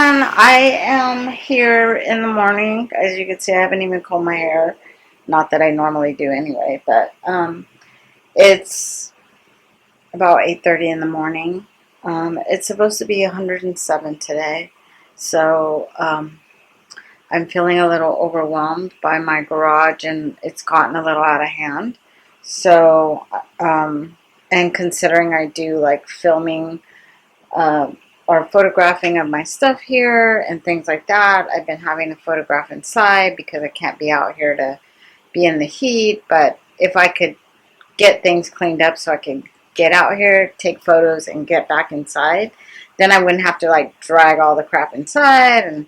everyone, I am here in the morning. As you can see, I haven't even combed my hair. Not that I normally do anyway, but it's about 8:30 in the morning. It's supposed to be 107 today, so I'm feeling a little overwhelmed by my garage, and it's gotten a little out of hand. So, and considering I do like filming or photographing of my stuff here and things like that, I've been having to photograph inside because I can't be out here to be in the heat. But if I could get things cleaned up so I can get out here, take photos, and get back inside, then I wouldn't have to like drag all the crap inside. And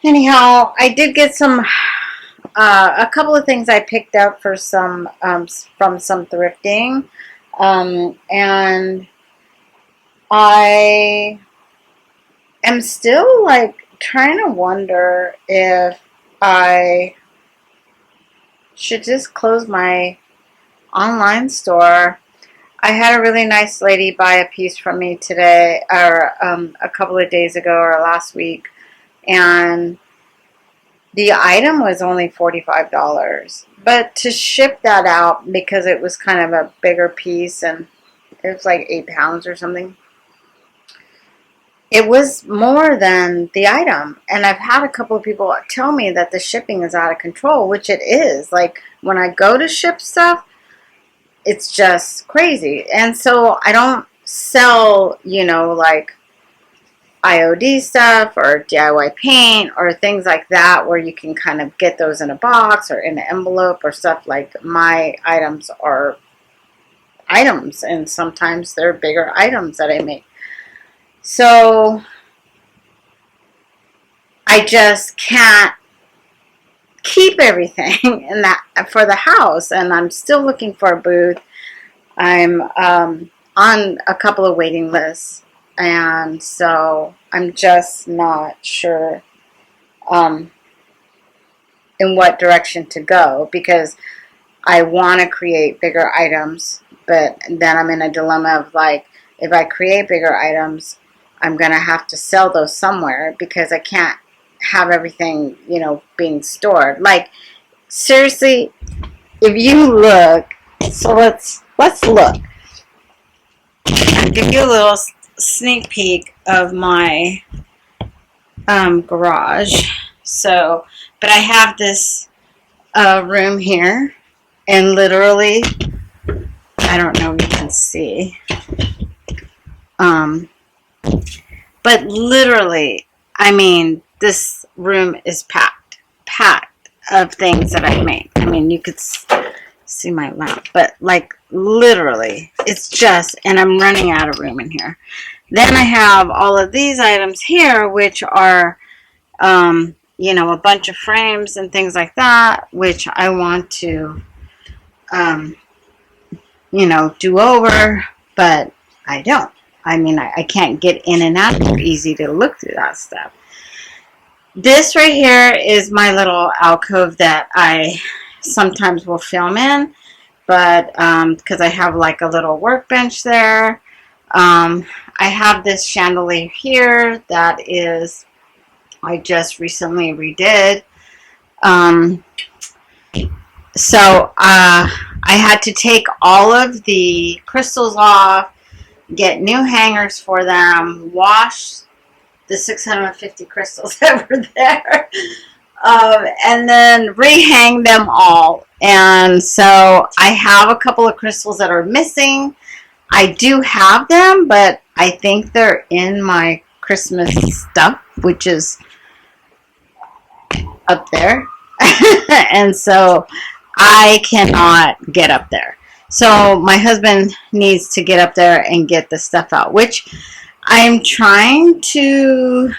anyhow, I did get some a couple of things I picked up for some from some thrifting, and I am still like trying to wonder if I should just close my online store. I had a really nice lady buy a piece from me today, or a couple of days ago, or last week, and the item was only $45. But to ship that out, because it was kind of a bigger piece and it was like 8 pounds or something, it was more than the item. And I've had a couple of people tell me that the shipping is out of control, which it is. Like when I go to ship stuff, it's just crazy. And so I don't sell, like IOD stuff or DIY paint or things like that where you can kind of get those in a box or in an envelope or stuff. Like my items are items, and sometimes they're bigger items that I make. So I just can't keep everything in that for the house, and I'm still looking for a booth. I'm on a couple of waiting lists, and so I'm just not sure in what direction to go, because I want to create bigger items, but then I'm in a dilemma of like, if I create bigger items, I'm going to have to sell those somewhere, because I can't have everything, being stored. Like, seriously, if you look, so let's look. I'll give you a little sneak peek of my garage. So, but I have this room here, and literally, I don't know if you can see, but literally, I mean, this room is packed of things that I made. I mean, you could see my lamp, but like literally, it's just, and I'm running out of room in here. Then I have all of these items here, which are, a bunch of frames and things like that, which I want to, do over, but I don't. I mean, I can't get in and out there easy to look through that stuff. This right here is my little alcove that I sometimes will film in, but because I have like a little workbench there. I have this chandelier here that is, I just recently redid. So I had to take all of the crystals off, get new hangers for them, wash the 650 crystals that were there, and then rehang them all. And so I have a couple of crystals that are missing. I do have them, but I think they're in my Christmas stuff, which is up there. And so I cannot get up there. So my husband needs to get up there and get the stuff out, which I'm going to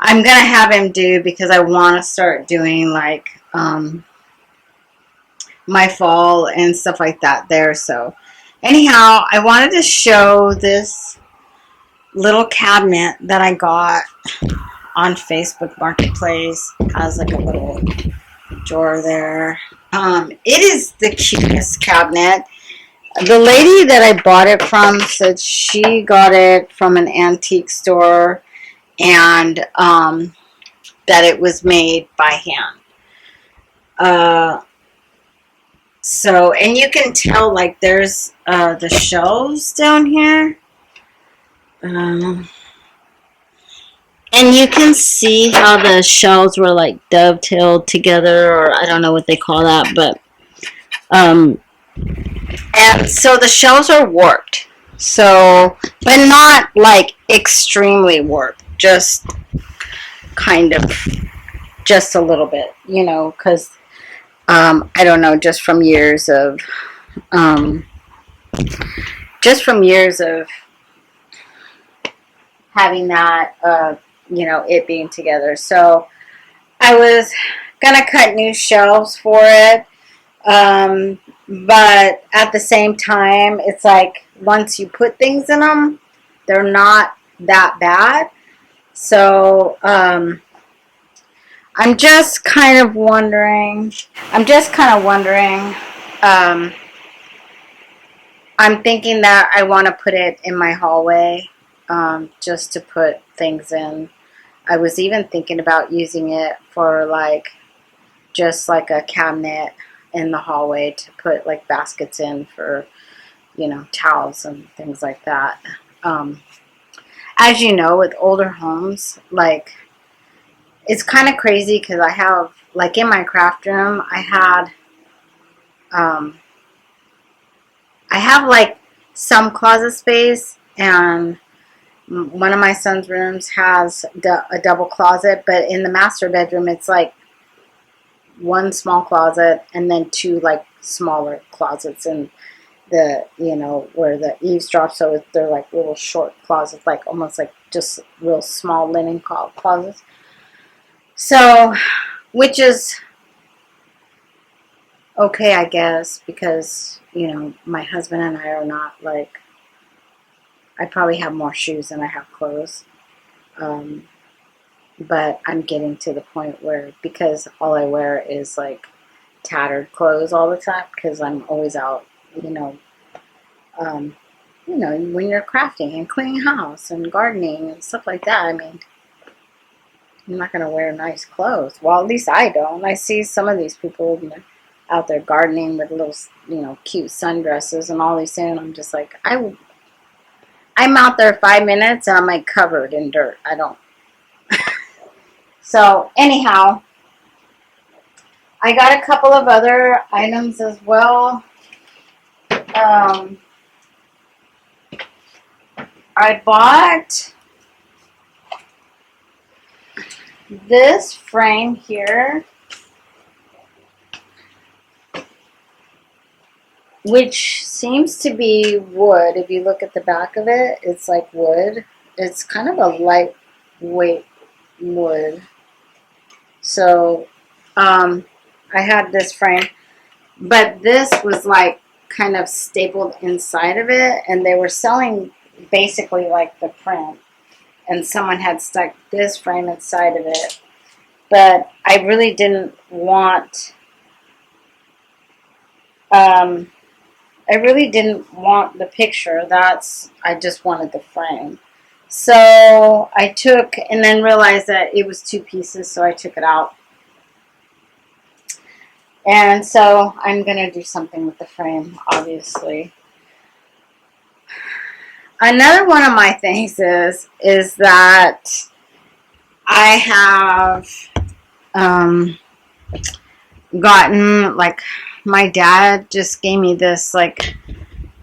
have him do, because I want to start doing like my fall and stuff like that there. So anyhow, I wanted to show this little cabinet that I got on Facebook Marketplace. It has like a little drawer there. It is the cutest cabinet. The lady that I bought it from said she got it from an antique store, and that it was made by hand. So, and you can tell, like, there's the shelves down here. And you can see how the shelves were, like, dovetailed together, or I don't know what they call that, but, and so the shelves are warped. So, but not, like, extremely warped, just kind of, just a little bit, you know, because, I don't know, just from years of having that, you know, it being together. So I was gonna cut new shelves for it, but at the same time, it's like once you put things in them, they're not that bad. So I'm just kind of wondering. I'm thinking that I want to put it in my hallway, just to put things in. I was even thinking about using it for, like, just like a cabinet in the hallway to put, like, baskets in for, you know, towels and things like that. As you know, with older homes, like, it's kind of crazy because I have, like, in my craft room, I have, like, some closet space, and one of my son's rooms has a double closet, but in the master bedroom, it's, like, one small closet and then two, like, smaller closets in the, you know, where the eaves drop, so they're, like, little short closets, like, almost like just real small linen closets. So, which is okay, I guess, because, you know, my husband and I are not, like, I probably have more shoes than I have clothes. But I'm getting to the point where, because all I wear is, like, tattered clothes all the time, because I'm always out, you know, when you're crafting and cleaning house and gardening and stuff like that, I mean, I'm not going to wear nice clothes. Well, at least I don't. I see some of these people, you know, out there gardening with little, you know, cute sundresses and all these things, and I'm just like, I'm out there 5 minutes and I'm, like, covered in dirt. I don't. So, anyhow, I got a couple of other items as well. I bought this frame here, which seems to be wood. If you look at the back of it, it's like wood. It's kind of a lightweight wood. So, I had this frame, but this was, like, kind of stapled inside of it, and they were selling basically, like, the print, and someone had stuck this frame inside of it, but I really didn't want the picture. I just wanted the frame. So I took, and then realized that it was 2 pieces, so I took it out. And so I'm going to do something with the frame, obviously. Another one of my things is that I have gotten, like, my dad just gave me this, like,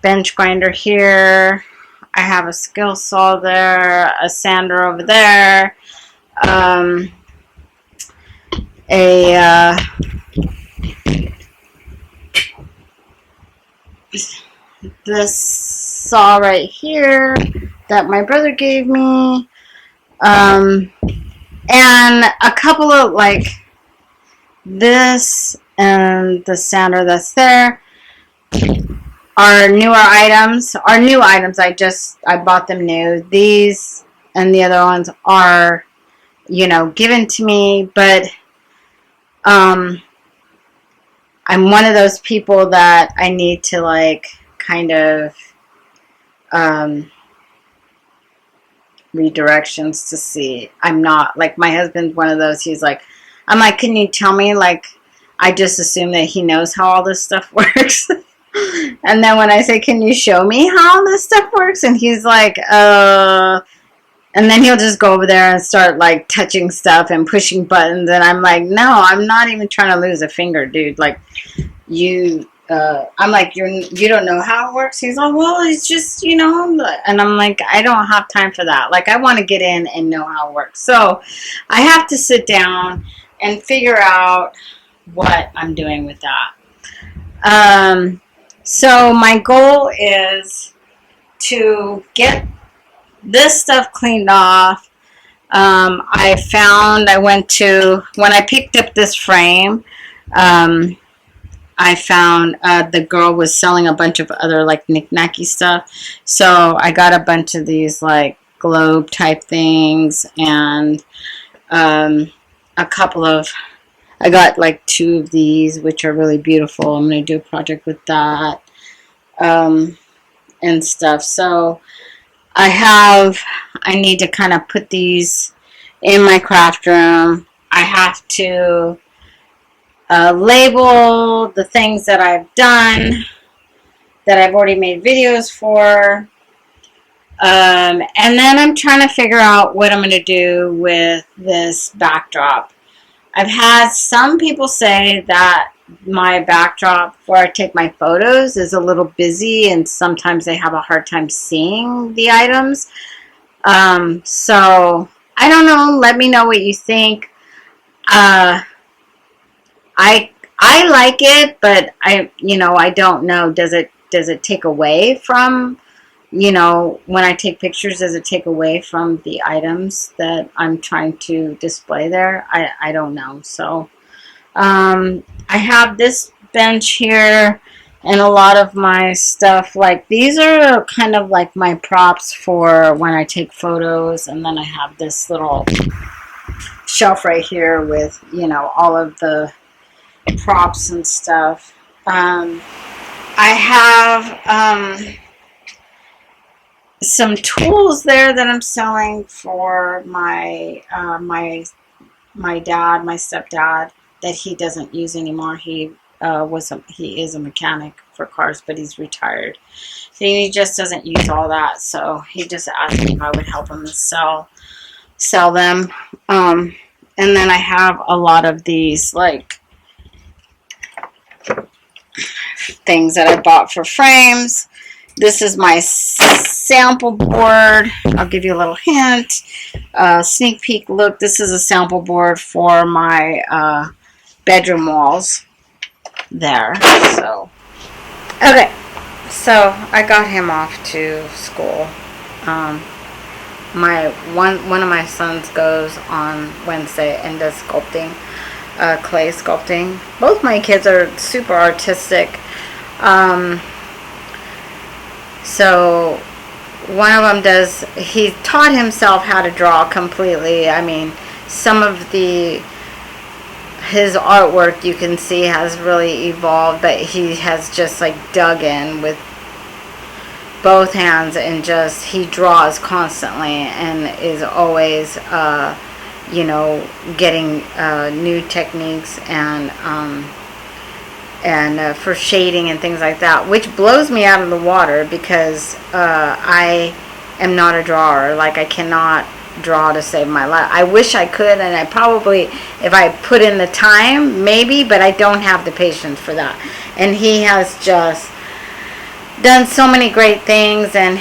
bench grinder here. I have a skill saw there, a sander over there, this saw right here that my brother gave me, and a couple of, like, this and the sander that's there are new items. I bought them new. These and the other ones are, you know, given to me, but I'm one of those people that I need to, like, kind of redirections to see. I'm not, like, my husband's one of those, he's like, I'm like, can you tell me, like, I just assume that he knows how all this stuff works. And then when I say, can you show me how all this stuff works? And he's like, and then he'll just go over there and start, like, touching stuff and pushing buttons. And I'm like, no, I'm not even trying to lose a finger, dude. Like, I'm like, you don't know how it works? He's like, well, it's just, you know, and I'm like, I don't have time for that. Like, I want to get in and know how it works. So I have to sit down and figure out what I'm doing with that. So my goal is to get this stuff cleaned off. When I picked up this frame, I found the girl was selling a bunch of other, like, knick-knacky stuff. So I got a bunch of these, like, globe type things, and a couple of, I got like 2 of these, which are really beautiful. I'm going to do a project with that and stuff. So I need to kind of put these in my craft room. I have to label the things that I've done, that I've already made videos for. And then I'm trying to figure out what I'm going to do with this backdrop. I've had some people say that my backdrop where I take my photos is a little busy and sometimes they have a hard time seeing the items. So I don't know. Let me know what you think. I like it, but I don't know. Does it take away from, when I take pictures, does it take away from the items that I'm trying to display there? I don't know. So I have this bench here and a lot of my stuff. Like, these are kind of like my props for when I take photos. And then I have this little shelf right here with, all of the props and stuff. I have some tools there that I'm selling for my stepdad, that he doesn't use anymore. He is a mechanic for cars, but he's retired. So he just doesn't use all that. So he just asked me if I would help him sell them. And then I have a lot of these, like, things that I bought for frames. This is my sample board. I'll give you a little hint. Sneak peek look. This is a sample board for my bedroom walls there. So, okay. So I got him off to school. One of my sons goes on Wednesday and does sculpting, clay sculpting. Both my kids are super artistic. So one of them he taught himself how to draw completely. I mean, some of his artwork you can see has really evolved, but he has just, like, dug in with both hands and he draws constantly and is always, getting new techniques and for shading and things like that, which blows me out of the water because I am not a drawer. Like, I cannot draw to save my life. I wish I could, and I probably, if I put in the time, maybe, but I don't have the patience for that. And he has just done so many great things, and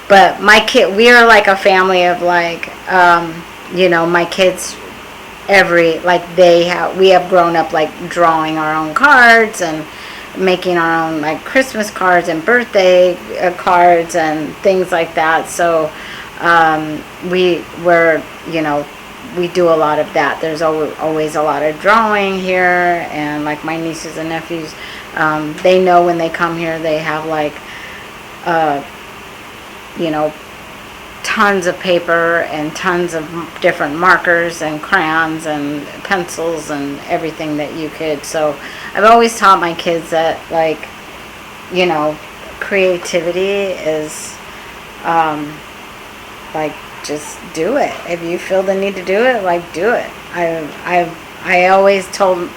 but my kid, we are like a family of, like, my kids, we have grown up, like, drawing our own cards and making our own, like, Christmas cards and birthday cards and things like that. So we do a lot of that. There's always a lot of drawing here, and, like, my nieces and nephews, they know when they come here, they have, like, tons of paper and tons of different markers and crayons and pencils and everything that you could. So I've always taught my kids that, like, creativity is like, just do it. If you feel the need to do it, like, do it. I always told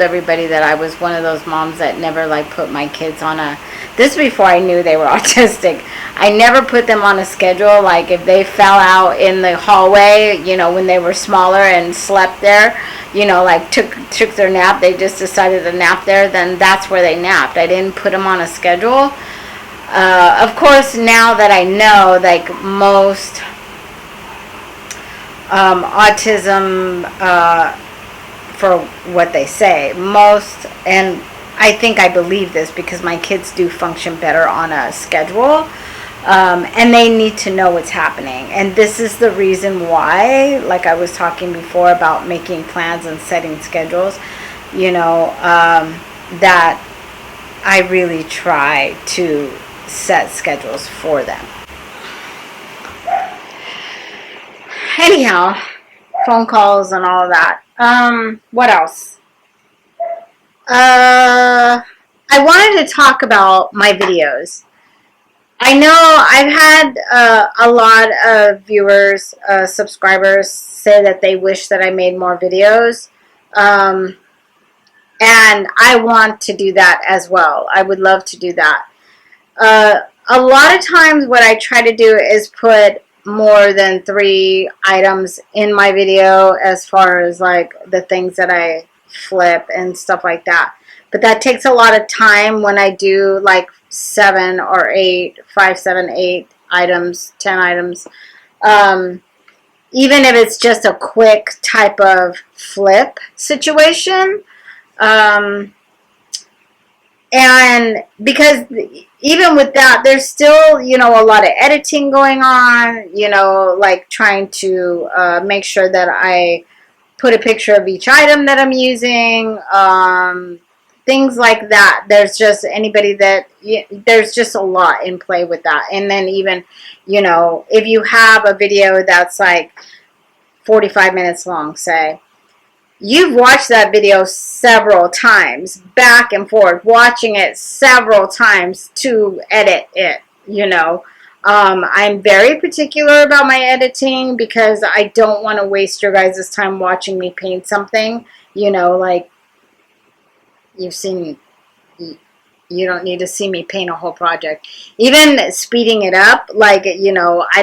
everybody that I was one of those moms that never, like, put my kids on a, this before I knew they were autistic. I never put them on a schedule. Like, if they fell out in the hallway, you know, when they were smaller and slept there, you know, like took their nap, they just decided to nap there, then that's where they napped. I didn't put them on a schedule. Of course, now that I know, like, most autism, for what they say, most, and I think I believe this because my kids do function better on a schedule, and they need to know what's happening. And this is the reason why, like I was talking before about making plans and setting schedules, you know, that I really try to set schedules for them. Anyhow, phone calls and all of that. What else? I wanted to talk about my videos. I know I've had a lot of viewers, subscribers say that they wish that I made more videos. And I want to do that as well. I would love to do that. A lot of times what I try to do is put more than 3 items in my video, as far as like the things that I flip and stuff like that. But that takes a lot of time when I do like 7 or 8, 5, 7, 8 items, 10 items. Even if it's just a quick type of flip situation. And because even with that, there's still, you know, a lot of editing going on, you know, like trying to make sure that I put a picture of each item that I'm using, things like that. There's just there's just a lot in play with that. And then even, you know, if you have a video that's like 45 minutes long, say, you've watched that video several times, back and forth, watching it several times to edit it, you know. I'm very particular about my editing because I don't want to waste your guys' time watching me paint something, you know, like, you've seen, you don't need to see me paint a whole project. Even speeding it up, like, you know, I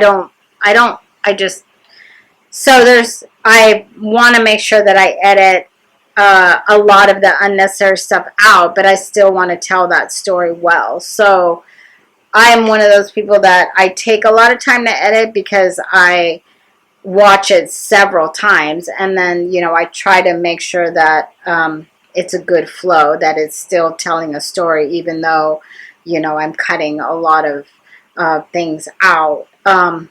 want to make sure that I edit a lot of the unnecessary stuff out, but I still want to tell that story well. So I'm one of those people that I take a lot of time to edit because I watch it several times, and then, you know, I try to make sure that it's a good flow, that it's still telling a story, even though, you know, I'm cutting a lot of things out. And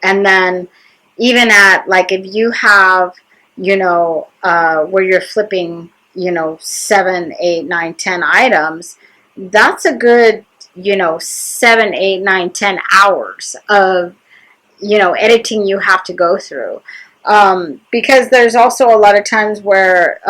then even at, like, if you have, you know, where you're flipping, you know, 7, 8, 9, 10 items, that's a good, you know, 7, 8, 9, 10 hours of, you know, editing you have to go through. Because there's also a lot of times where,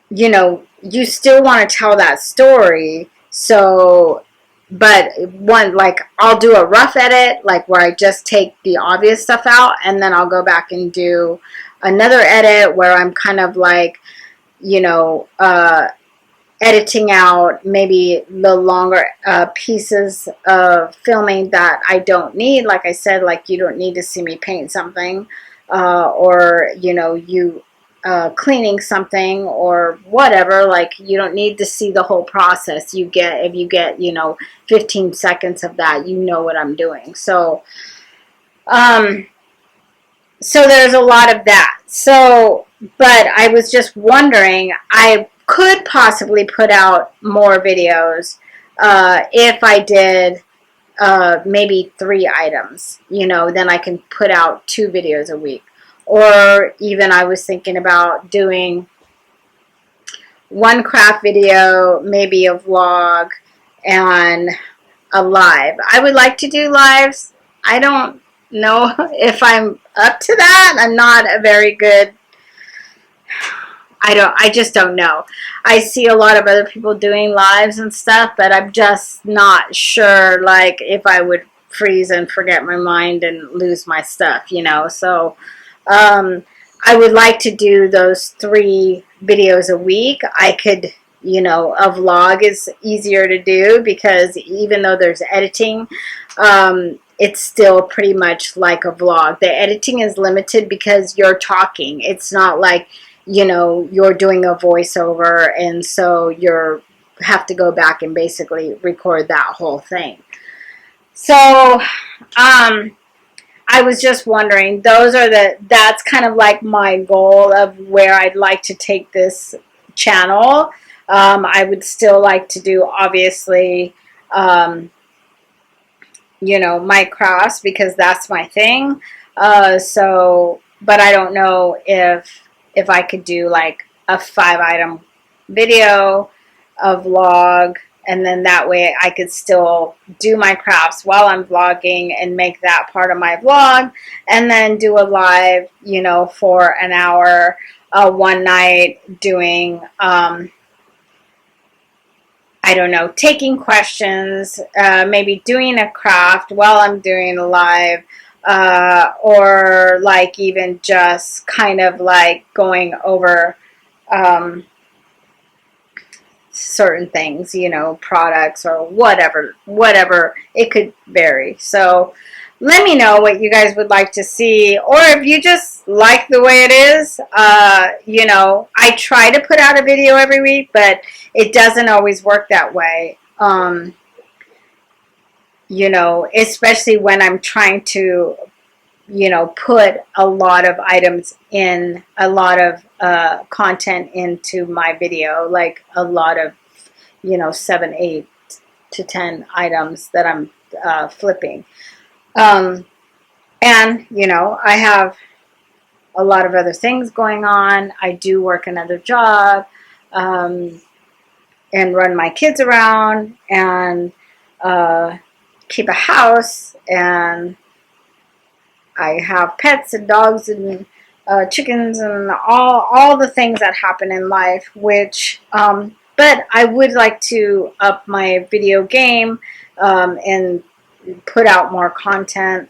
you know, you still want to tell that story. So, but like, I'll do a rough edit, like where I just take the obvious stuff out, and then I'll go back and do another edit where I'm kind of like, you know, editing out maybe the longer pieces of filming that I don't need. Like I said, like, you don't need to see me paint something, or, you know, you cleaning something or whatever. Like, you don't need to see the whole process. If you get, you know, 15 seconds of that, you know what I'm doing. So, so there's a lot of that. So, but I was just wondering, I could possibly put out more videos if I did maybe 3 items, you know, then I can put out 2 videos a week. Or even I was thinking about doing 1 craft video, maybe a vlog, and a live. I would like to do lives. I don't know if I'm up to that. I'm not a very good I just don't know. I see a lot of other people doing lives and stuff, but I'm just not sure, like, if I would freeze and forget my mind and lose my stuff, you know. So, I would like to do those 3 videos a week. I could, you know, a vlog is easier to do because even though there's editing, it's still pretty much like a vlog. The editing is limited because you're talking. It's not like, you know, you're doing a voiceover and so you're have to go back and basically record that whole thing. So, I was just wondering, that's kind of like my goal of where I'd like to take this channel. I would still like to do, obviously, you know, my crafts because that's my thing. But I don't know if I could do like a 5-item video, a vlog, and then that way I could still do my crafts while I'm vlogging and make that part of my vlog, and then do a live, you know, for an hour, one night doing, I don't know, taking questions, maybe doing a craft while I'm doing a live, or like even just kind of like going over, certain things, you know, products or whatever, it could vary. So let me know what you guys would like to see, or if you just like the way it is. You know, I try to put out a video every week, but it doesn't always work that way. You know, especially when I'm trying to, you know, put a lot of items in, a lot of content into my video, like a lot of, you know, 7, 8 to 10 items that I'm flipping. And, you know, I have a lot of other things going on. I do work another job, and run my kids around, and keep a house, and I have pets and dogs and chickens and all the things that happen in life, which, but I would like to up my video game, and put out more content.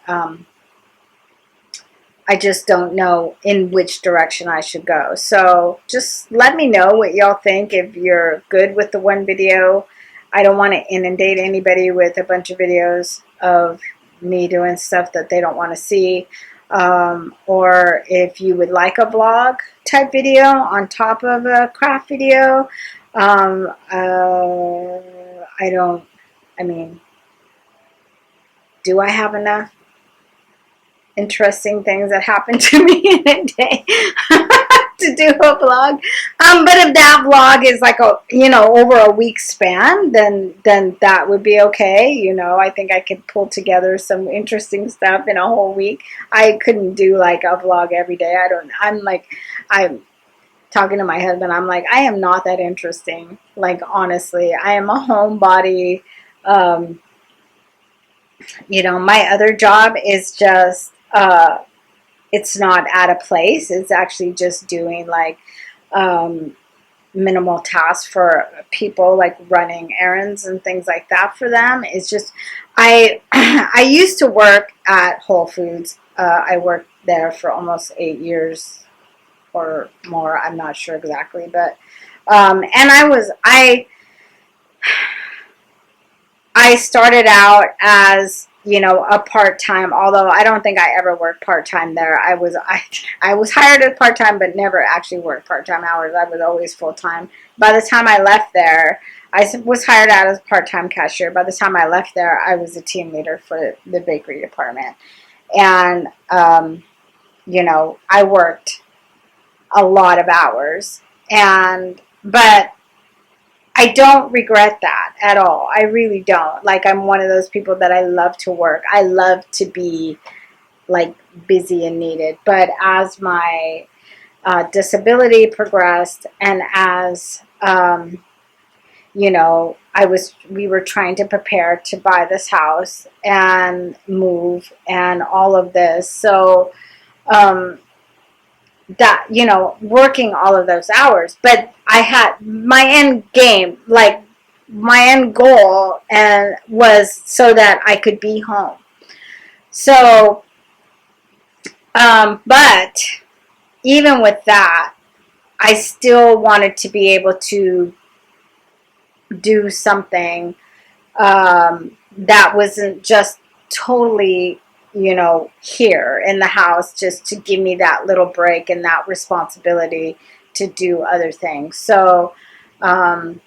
I just don't know in which direction I should go. So just let me know what y'all think, if you're good with the one video. I don't want to inundate anybody with a bunch of videos of me doing stuff that they don't want to see. Or if you would like a vlog type video on top of a craft video. I mean, do I have enough interesting things that happen to me in a day to do a vlog? But if that vlog is like a, you know, over a week span, then that would be okay. You know, I think I could pull together some interesting stuff in a whole week. I couldn't do like a vlog every day. I'm talking to my husband. I'm like, I am not that interesting. Like, honestly, I am a homebody. You know, my other job is just, it's not at a place. It's actually just doing like minimal tasks for people, like running errands and things like that for them. It's just, I used to work at Whole Foods. I worked there for almost 8 years or more. I'm not sure exactly, but and I started out as, you know, a part-time, although I don't think I ever worked part-time there. I was hired as part-time, but never actually worked part-time hours. I was always full-time. By the time I left there, I was hired out as part-time cashier. By the time I left there, I was a team leader for the bakery department. And, you know, I worked a lot of hours. But I don't regret that at all. I really don't. Like, I'm one of those people that I love to work. I love to be, like, busy and needed. But as my disability progressed, and as, you know, we were trying to prepare to buy this house and move and all of this. So, that, you know, working all of those hours. But I had my end game, like my end goal, and was so that I could be home. So, but even with that, I still wanted to be able to do something that wasn't just totally, you know, here in the house, just to give me that little break and that responsibility to do other things. So, um,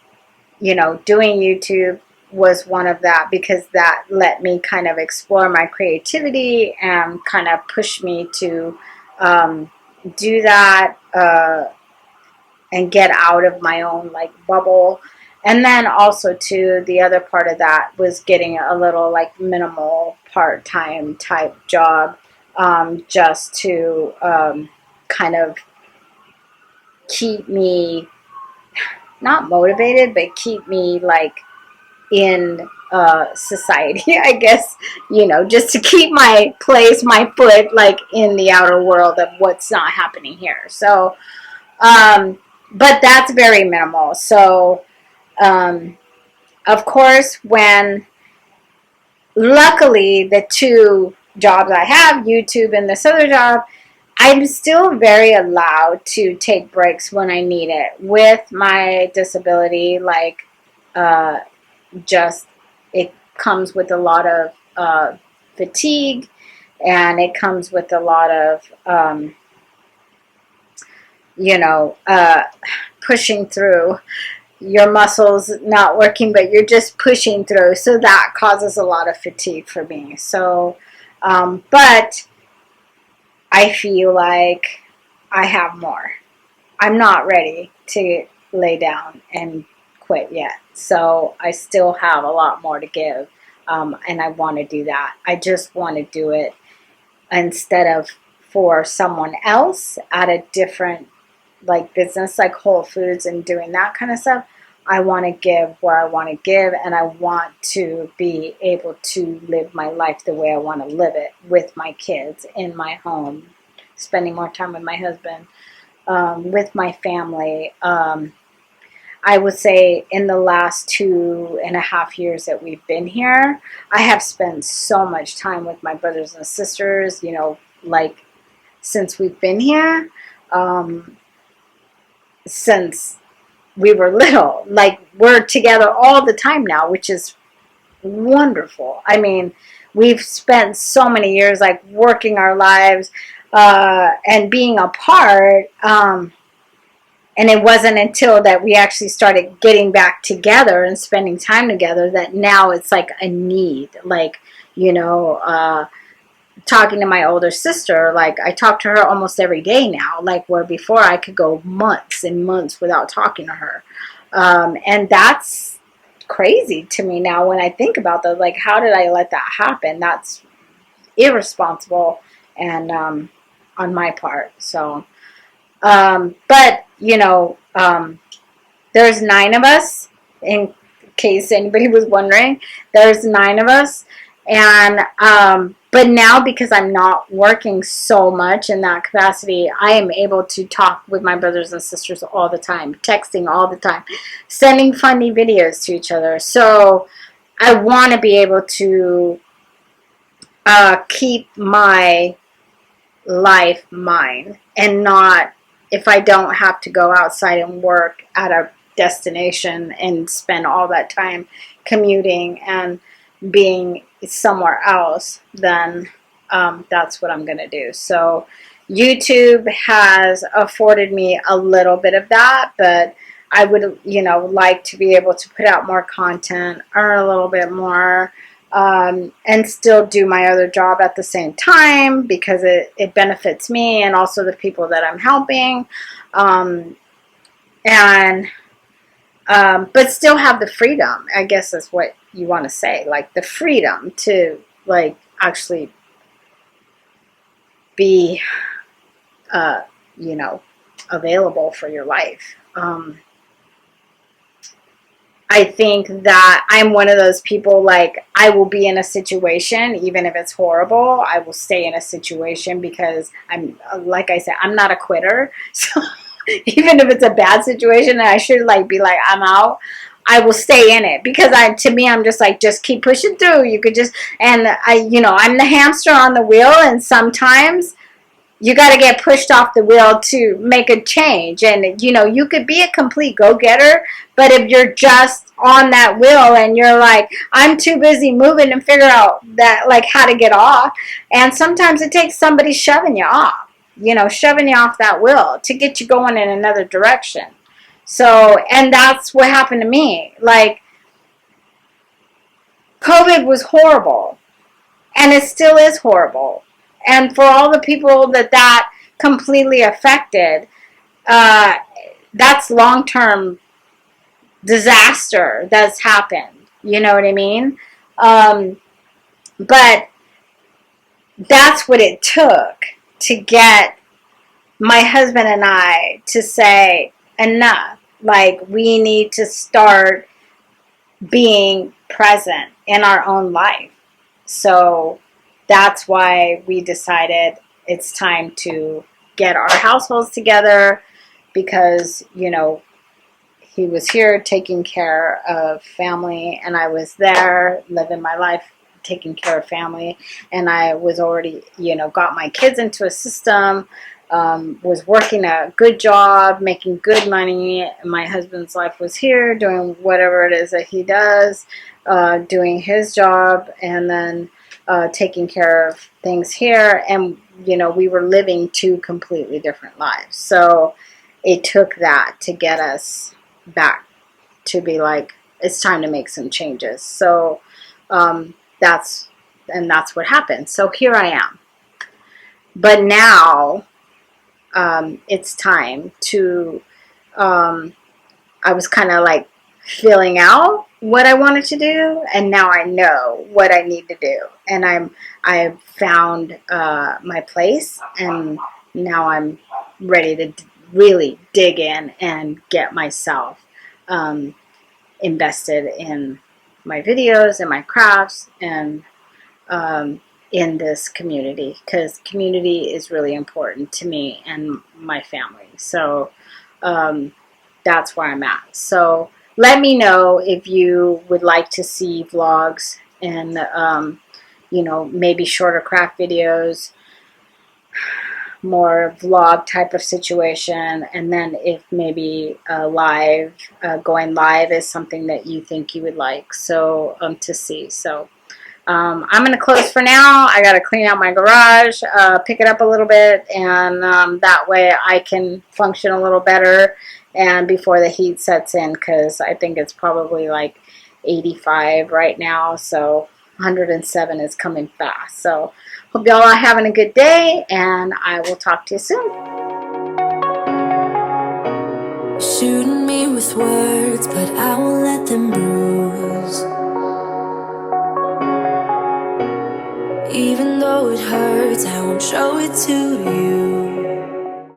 you know, doing YouTube was one of that, because that let me kind of explore my creativity and kind of push me to do that. And get out of my own like bubble. And then also too, the other part of that was getting a little like minimal part-time type job, just to kind of keep me not motivated, but keep me like in society, I guess, you know, just to keep my place, my foot like in the outer world of what's not happening here. So um, but that's very minimal. So, of course, when luckily the two jobs I have, YouTube and this other job, I'm still very allowed to take breaks when I need it. With my disability, like, uh, just it comes with a lot of fatigue, and it comes with a lot of you know, pushing through, your muscles not working, but you're just pushing through. So that causes a lot of fatigue for me. So, but I feel like I have more. I'm not ready to lay down and quit yet. So I still have a lot more to give. And I want to do that. I just want to do it instead of for someone else at a different like business, like Whole Foods and doing that kind of stuff. I want to give where I want to give, and I want to be able to live my life the way I want to live it, with my kids in my home, spending more time with my husband, with my family. I would say in the last 2.5 years that we've been here, I have spent so much time with my brothers and sisters, you know, like since we've been here, um, since we were little. Like, we're together all the time now, which is wonderful. I mean, we've spent so many years like working our lives and being apart. And it wasn't until that we actually started getting back together and spending time together that now it's like a need. Like, you know, talking to my older sister, like I talk to her almost every day now, like where before I could go months and months without talking to her. And that's crazy to me now when I think about that. Like, how did I let that happen? That's irresponsible and on my part. So, but you know, there's 9 of us. In case anybody was wondering, there's 9 of us, and but now because I'm not working so much in that capacity, I am able to talk with my brothers and sisters all the time, texting all the time, sending funny videos to each other. So I want to be able to keep my life mine, and not, if I don't have to go outside and work at a destination and spend all that time commuting and being somewhere else, then that's what I'm going to do. So YouTube has afforded me a little bit of that, but I would, you know, like to be able to put out more content, earn a little bit more, and still do my other job at the same time, because it benefits me and also the people that I'm helping. Um, and but still have the freedom, I guess is what you want to say, like the freedom to like actually be, uh, you know, available for your life. I think that I'm one of those people, like, I will be in a situation, even if it's horrible, I will stay in a situation because I'm, like I said, I'm not a quitter. So even if it's a bad situation and I should like be like, I'm out, I will stay in it because to me, I'm just like, just keep pushing through. You could just, and I'm the hamster on the wheel, and sometimes you got to get pushed off the wheel to make a change. And, you could be a complete go-getter, but if you're just on that wheel and you're like, I'm too busy moving and figure out that, like, how to get off. And sometimes it takes somebody shoving you off, shoving you off that wheel to get you going in another direction. So, and that's what happened to me. Like, COVID was horrible, and it still is horrible. And for all the people that completely affected, uh, that's long-term disaster that's happened. You know what I mean? But that's what it took to get my husband and I to say, enough. Like, we need to start being present in our own life. So that's why we decided it's time to get our households together, because, he was here taking care of family, and I was there living my life taking care of family, and I was already, got my kids into a system, was working a good job, making good money. My husband's life was here doing whatever it is that he does, doing his job, and then taking care of things here. And, we were living two completely different lives. So it took that to get us back to be like, it's time to make some changes. So that's what happened. So here I am. But now it's time to, I was kind of like filling out what I wanted to do, and now I know what I need to do. And I've found my place, and now I'm ready to really dig in and get myself invested in my videos and my crafts, and in this community, because community is really important to me and my family. So that's where I'm at. So let me know if you would like to see vlogs and maybe shorter craft videos, more vlog type of situation, and then if maybe going live is something that you think you would like, so to see. So I'm going to close for now. I got to clean out my garage, pick it up a little bit, and that way I can function a little better and before the heat sets in, because I think it's probably like 85 right now, so 107 is coming fast. So hope y'all are having a good day, and I will talk to you soon. Shooting me with words, but I won't let them bruise. Even though it hurts, I won't show it to you.